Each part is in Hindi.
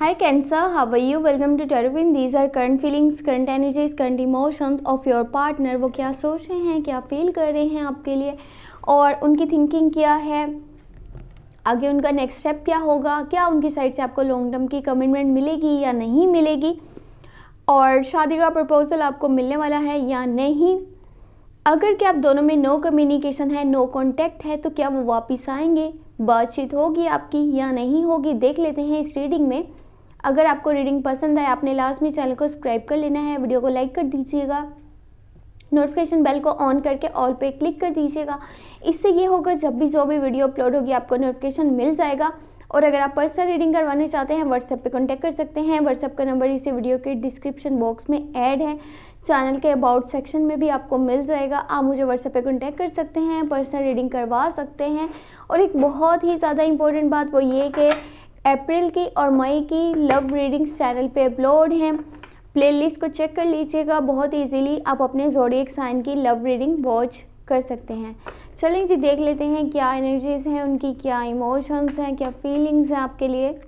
Hi Cancer, how are you? Welcome to Tarot Queen. These are current feelings, current energies, current emotions of your partner. वो क्या सोच रहे हैं, क्या फील कर रहे हैं आपके लिए और उनकी थिंकिंग क्या है, आगे उनका नेक्स्ट स्टेप क्या होगा, क्या उनकी साइड से आपको लॉन्ग टर्म की कमिटमेंट मिलेगी या नहीं मिलेगी, और शादी का प्रपोजल आपको मिलने वाला है या नहीं। अगर क्या आप दोनों में नो कम्युनिकेशन है, नो कॉन्टैक्ट है, तो क्या वो वापस आएंगे, बातचीत होगी आपकी या नहीं होगी, देख लेते हैं इस रीडिंग में। अगर आपको रीडिंग पसंद आए आपने लास्ट में चैनल को सब्सक्राइब कर लेना है, वीडियो को लाइक कर दीजिएगा, नोटिफिकेशन बेल को ऑन करके ऑल पे क्लिक कर दीजिएगा। इससे ये होगा जब भी जो भी वीडियो अपलोड होगी आपको नोटिफिकेशन मिल जाएगा। और अगर आप पर्सनल रीडिंग करवाने चाहते हैं व्हाट्सएप पे कांटेक्ट कर सकते हैं। व्हाट्सएप का नंबर इसी वीडियो के डिस्क्रिप्शन बॉक्स में ऐड है, चैनल के अबाउट सेक्शन में भी आपको मिल जाएगा। आप मुझे व्हाट्सएप पे कांटेक्ट कर सकते हैं, पर्सनल रीडिंग करवा सकते हैं। और एक बहुत ही ज़्यादा इंपॉर्टेंट बात वो ये कि अप्रैल की और मई की लव रीडिंग्स चैनल पे अपलोड हैं, प्लेलिस्ट को चेक कर लीजिएगा। बहुत इजीली आप अपने ज़ोडिएक साइन की लव रीडिंग वॉच कर सकते हैं। चलें जी, देख लेते हैं क्या एनर्जीज हैं उनकी, क्या इमोशंस हैं, क्या फीलिंग्स हैं आपके लिए।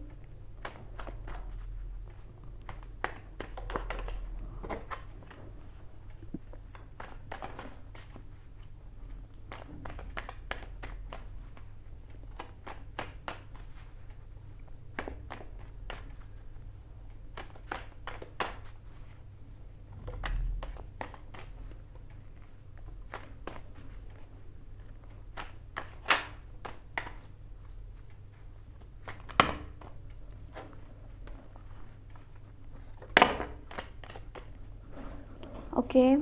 Okay,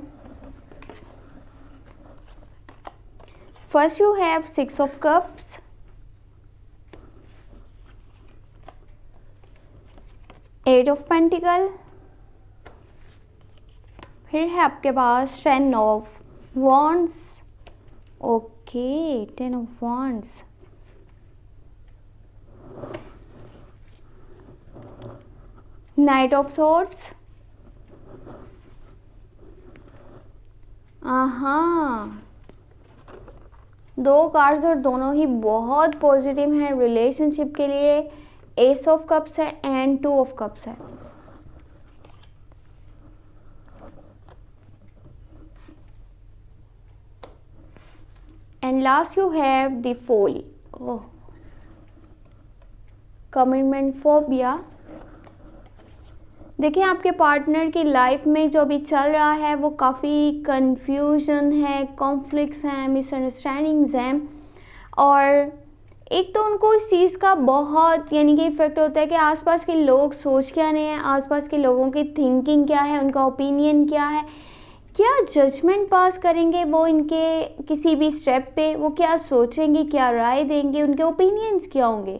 first you have 6 of Cups, Eight of Pentacle, फिर है आपके पास 10 of Wands, okay 10 of Wands, Knight of Swords, दो कार्ड्स और दोनों ही बहुत पॉजिटिव हैं रिलेशनशिप के लिए। एस ऑफ कप्स है एंड 2 ऑफ कप्स है। And last you have the fool, commitment phobia. देखिए आपके पार्टनर की लाइफ में जो भी चल रहा है वो काफ़ी कंफ्यूजन है, कॉन्फ्लिक्ट्स हैं, मिसअंडरस्टैंडिंग्स हैं। और एक तो उनको इस चीज़ का बहुत यानी कि इफ़ेक्ट होता है कि आसपास के लोग सोच क्या रहे हैं, आसपास के लोगों की थिंकिंग क्या है, उनका ओपिनियन क्या है, क्या जजमेंट पास करेंगे वो इनके किसी भी स्टेप पे, वो क्या सोचेंगे, क्या राय देंगे, उनके ओपिनियंस क्या होंगे।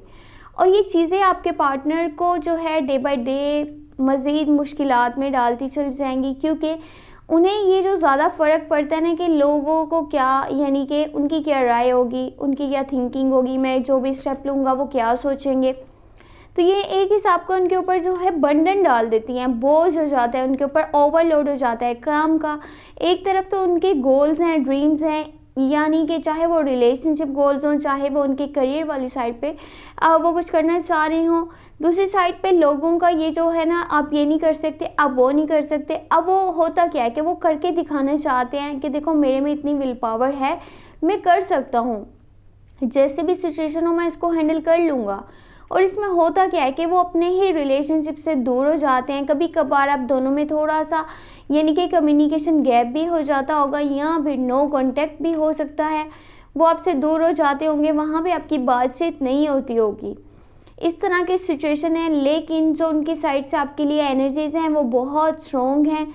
और ये चीज़ें आपके पार्टनर को जो है डे बाय डे मज़ीद मुश्किलात में डालती चली जाएंगी, क्योंकि उन्हें ये जो ज़्यादा फ़र्क पड़ता है ना कि लोगों को क्या यानी कि उनकी क्या राय होगी, उनकी क्या थिंकिंग होगी, मैं जो भी स्टेप लूँगा वो क्या सोचेंगे। तो ये एक हिसाब का उनके ऊपर जो है बंधन डाल देती हैं, बोझ हो जाता है उनके ऊपर, ओवरलोड हो जाता है काम का। एक तरफ तो उनके गोल्स हैं, ड्रीम्स हैं, यानी कि चाहे वो रिलेशनशिप गोल्स हों, चाहे वो उनके करियर वाली साइड पे वो कुछ करना चाह रहे हों। दूसरी साइड पे लोगों का ये जो है ना, आप ये नहीं कर सकते, आप वो नहीं कर सकते। अब वो होता क्या है कि वो करके दिखाना चाहते हैं कि देखो मेरे में इतनी विल पावर है, मैं कर सकता हूँ, जैसे भी सिचुएशन हो मैं इसको हैंडल कर लूँगा। और इसमें होता क्या है कि वो अपने ही रिलेशनशिप से दूर हो जाते हैं। कभी कभार आप दोनों में थोड़ा सा यानी कि कम्युनिकेशन गैप भी हो जाता होगा, या फिर नो कांटेक्ट भी हो सकता है, वो आपसे दूर हो जाते होंगे, वहाँ भी आपकी बातचीत नहीं होती होगी। इस तरह की सिचुएशन है। लेकिन जो उनकी साइड से आपके लिए एनर्जीज हैं वो बहुत स्ट्रॉन्ग हैं,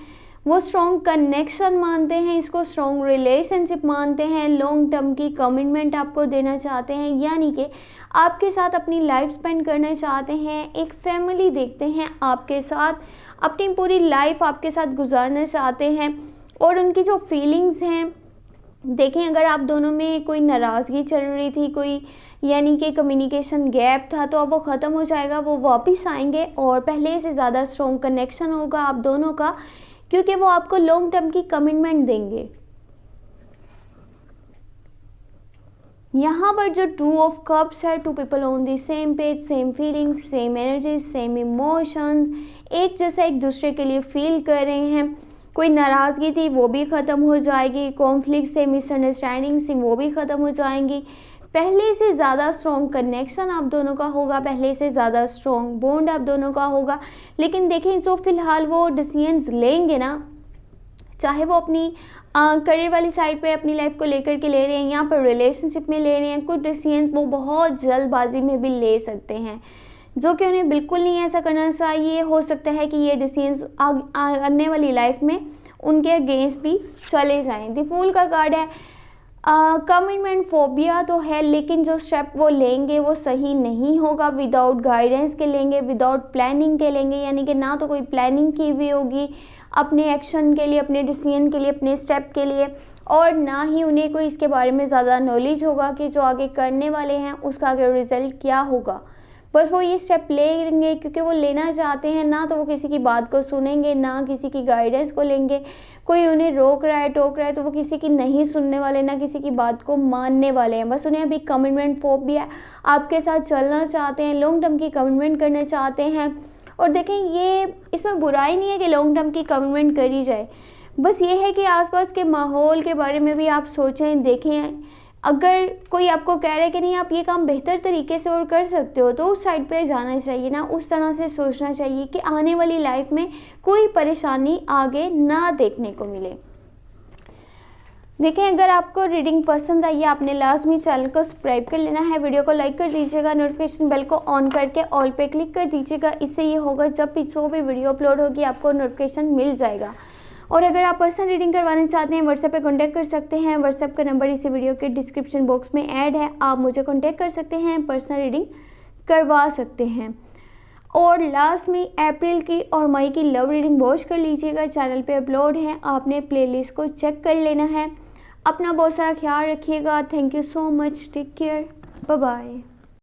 वो स्ट्रॉन्ग कनेक्शन मानते हैं, इसको स्ट्रॉन्ग रिलेशनशिप मानते हैं, लॉन्ग टर्म की कमिटमेंट आपको देना चाहते हैं, यानी कि आपके साथ अपनी लाइफ स्पेंड करना चाहते हैं, एक फैमिली देखते हैं आपके साथ, अपनी पूरी लाइफ आपके साथ गुजारना चाहते हैं। और उनकी जो फीलिंग्स हैं, देखें अगर आप दोनों में कोई नाराज़गी चल रही थी, कोई यानी कि कम्युनिकेशन गैप था, तो अब वो ख़त्म हो जाएगा, वो वापस आएंगे और पहले से ज़्यादा स्ट्रॉन्ग कनेक्शन होगा आप दोनों का, क्योंकि वो आपको लॉन्ग टर्म की कमिटमेंट देंगे। यहाँ पर जो 2 ऑफ कप्स है, 2 people on the same page, same feelings, same energy, same emotions, एक जैसा एक दूसरे के लिए फील कर रहे हैं। कोई नाराज़गी थी वो भी ख़त्म हो जाएगी, कॉन्फ्लिक्ट से, मिसअंडरस्टैंडिंग से वो भी ख़त्म हो जाएंगी। पहले से ज़्यादा स्ट्रॉन्ग कनेक्शन आप दोनों का होगा, पहले से ज़्यादा स्ट्रॉन्ग बॉन्ड आप दोनों का होगा। लेकिन देखें जो फ़िलहाल वो डिसीजंस लेंगे ना, चाहे वो अपनी करियर वाली साइड पे अपनी लाइफ को लेकर के ले रहे हैं या पर रिलेशनशिप में ले रहे हैं, कुछ डिसीजंस वो बहुत जल्दबाजी में भी ले सकते हैं, जो कि उन्हें बिल्कुल नहीं ऐसा करना चाहिए। हो सकता है कि ये डिसीजंस आने वाली लाइफ में उनके अगेंस्ट भी चले जाएं। द फूल का कार्ड है। कमिटमेंट फोबिया तो है, लेकिन जो स्टेप वो लेंगे वो सही नहीं होगा। विदाउट गाइडेंस के लेंगे, विदाउट प्लानिंग के लेंगे, यानी कि ना तो कोई प्लानिंग की हुई होगी अपने एक्शन के लिए, अपने डिसीजन के लिए, अपने स्टेप के लिए, और ना ही उन्हें कोई इसके बारे में ज़्यादा नॉलेज होगा कि जो आगे करने वाले हैं उसका आगे रिजल्ट क्या होगा। बस वो ये स्टेप लेंगे क्योंकि वो लेना चाहते हैं, ना तो वो किसी की बात को सुनेंगे, ना किसी की गाइडेंस को लेंगे। कोई उन्हें रोक रहा है, टोक रहा है, तो वो किसी की नहीं सुनने वाले, ना किसी की बात को मानने वाले हैं। बस उन्हें अभी कमिटमेंट फोबिया है, आपके साथ चलना चाहते हैं, लॉन्ग टर्म की कमिटमेंट करना चाहते हैं। और देखें, ये इसमें बुराई नहीं है कि लॉन्ग टर्म की कमिटमेंट करी जाए, बस ये है कि आसपास के माहौल के बारे में भी आप सोचें, देखें। अगर कोई आपको कह रहा है कि नहीं आप ये काम बेहतर तरीके से और कर सकते हो, तो उस साइड पे जाना चाहिए ना, उस तरह से सोचना चाहिए कि आने वाली लाइफ में कोई परेशानी आगे ना देखने को मिले। देखें, अगर आपको रीडिंग पसंद आई है, आपने लाजमी चैनल को सब्सक्राइब कर लेना है, वीडियो को लाइक कर दीजिएगा, नोटिफिकेशन बेल को ऑन करके ऑल पे क्लिक कर दीजिएगा। इससे ये होगा जब भी जो भी वीडियो अपलोड होगी आपको नोटिफिकेशन मिल जाएगा। और अगर आप पर्सनल रीडिंग करवाना चाहते हैं, व्हाट्सएप पे कांटेक्ट कर सकते हैं। व्हाट्सएप का नंबर इसी वीडियो के डिस्क्रिप्शन बॉक्स में ऐड है, आप मुझे कांटेक्ट कर सकते हैं, पर्सनल रीडिंग करवा सकते हैं। और लास्ट में अप्रैल की और मई की लव रीडिंग वॉच कर लीजिएगा, चैनल पे अपलोड है, आपने प्लेलिस्ट को चेक कर लेना है। अपना बहुत सारा ख्याल रखिएगा। Thank you so much, take care, bye bye.